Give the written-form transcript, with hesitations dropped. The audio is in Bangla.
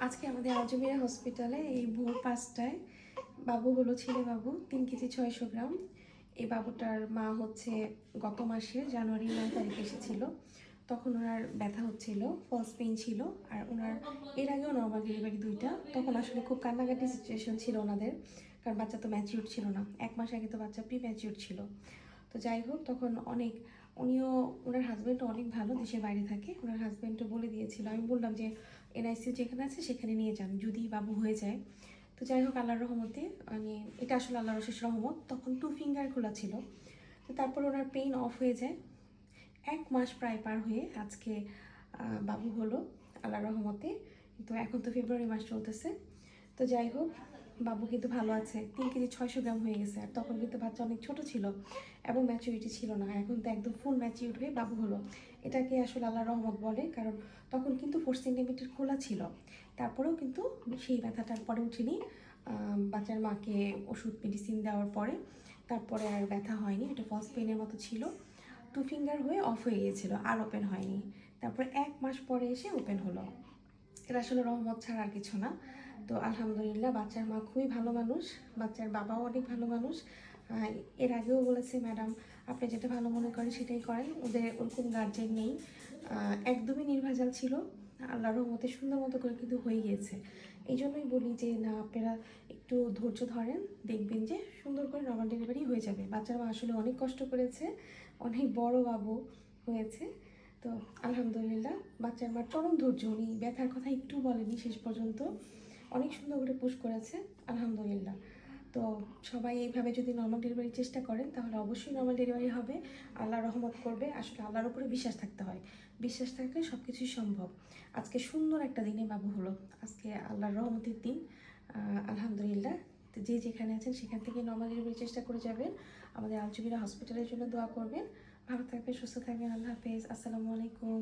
আজকে আমাদের আলজমিরা হসপিটালে এই ভোর 5টায় বাবু হলো, ছেলে বাবু, 3 কেজি 600 গ্রাম। এই বাবুটার মা হচ্ছে গত মাসে জানুয়ারি 9 তারিখে এসেছিল। তখন ওনার ব্যথা হচ্ছিল, ফলস পেইন ছিল। আর ওনার এর আগেও নর্মাল ডেলিভারি দুইটা। তখন আসলে খুব কান্নাকাটি সিচুয়েশন ছিল ওনাদের, কারণ বাচ্চা তো ম্যাচিউর ছিল না। 1 মাস আগে তো বাচ্চা প্রি ম্যাচিউর ছিল। তো যাই হোক, তখন অনেক উনিও, ওনার হাজব্যান্ডও অনেক ভালো, দেশের বাইরে থাকে। ওনার হাজব্যান্ডও বলে দিয়েছিল, আমি বললাম যে এনআইসিউ যেখানে আছে সেখানে নিয়ে যান যদি বাবু হয়ে যায়। তো যাই হোক, আল্লাহর রহমতে, মানে এটা আসলে আল্লাহর অশেষ রহমত, তখন 2 ফিঙ্গার খোলা ছিল। তো তারপর ওনার পেইন অফ হয়ে যায়। 1 মাস প্রায় পার হয়ে আজকে বাবু হলো আল্লাহর রহমতে। তো এখন তো ফেব্রুয়ারি মাস চলতেছে। তো যাই হোক, বাবু কিন্তু ভালো আছে, 3 কেজি 600 গ্রাম হয়ে গেছে। আর তখন কিন্তু বাচ্চা অনেক ছোট ছিল এবং ম্যাচুরিটি ছিল না। এখন তো একদম ফুল ম্যাচিউর হয়ে বাবু হলো। এটাকে আসলে আল্লাহর রহমত বলে, কারণ তখন কিন্তু 4 সেন্টিমিটার খোলা ছিল। তারপরেও কিন্তু সেই ব্যথাটার পরে উঠিনি। বাচ্চার মাকে ওষুধ মেডিসিন দেওয়ার পরে তারপরে আর ব্যথা হয়নি। এটা ফলস পেইনের মতো ছিল। 2 ফিঙ্গার হয়ে অফ হয়ে গিয়েছিল, আর ওপেন হয়নি। তারপর 1 মাস পরে এসে ওপেন হলো। এটা আসলে রহমত ছাড়া আর কিছু না। তো আলহামদুলিল্লাহ, বাচ্চার মা খুবই ভালো মানুষ, বাচ্চার বাবাও অনেক ভালো মানুষ। এর আগেও বলেছে, ম্যাডাম আপনি যেটা ভালো মনে করেন সেটাই করেন, ওদের ওরকম গার্জেন নেই। একদমই নির্ভেজাল ছিল। আল্লাহর রহমতে সুন্দর মতো করে কিন্তু হয়ে গিয়েছে। এই জন্যই বলি যে না, আপনারা একটু ধৈর্য ধরেন, দেখবেন যে সুন্দর করে নর্মাল ডেলিভারি হয়ে যাবে। বাচ্চার মা আসলে অনেক কষ্ট করেছে, অনেক বড় বাবু হয়েছে। তো আলহামদুলিল্লাহ, বাচ্চার মার চরম ধৈর্য, উনি ব্যথার কথা একটু বলেনি শেষ পর্যন্ত, অনেক সুন্দর করে পুশ করেছে। আলহামদুলিল্লাহ। তো সবাই এইভাবে যদি নর্মাল ডেলিভারির চেষ্টা করেন তাহলে অবশ্যই নর্মাল ডেলিভারি হবে। আল্লাহ রহমত করবে। আসলে আল্লাহর উপরে বিশ্বাস থাকতে হয়, বিশ্বাস থাকলে সব কিছুই সম্ভব। আজকে সুন্দর একটা দিনে বাবু হলো, আজকে আল্লাহর রহমতের দিন। আলহামদুলিল্লাহ। তো যে যেখানে আছেন সেখান থেকে নর্মাল ডেলিভারির চেষ্টা করে যাবেন। আমাদের আলজমিরা হসপিটালের জন্য দোয়া করবেন। ভালো থাকবেন, সুস্থ থাকবেন। আল্লাহ হাফেজ। আসসালামু আলাইকুম।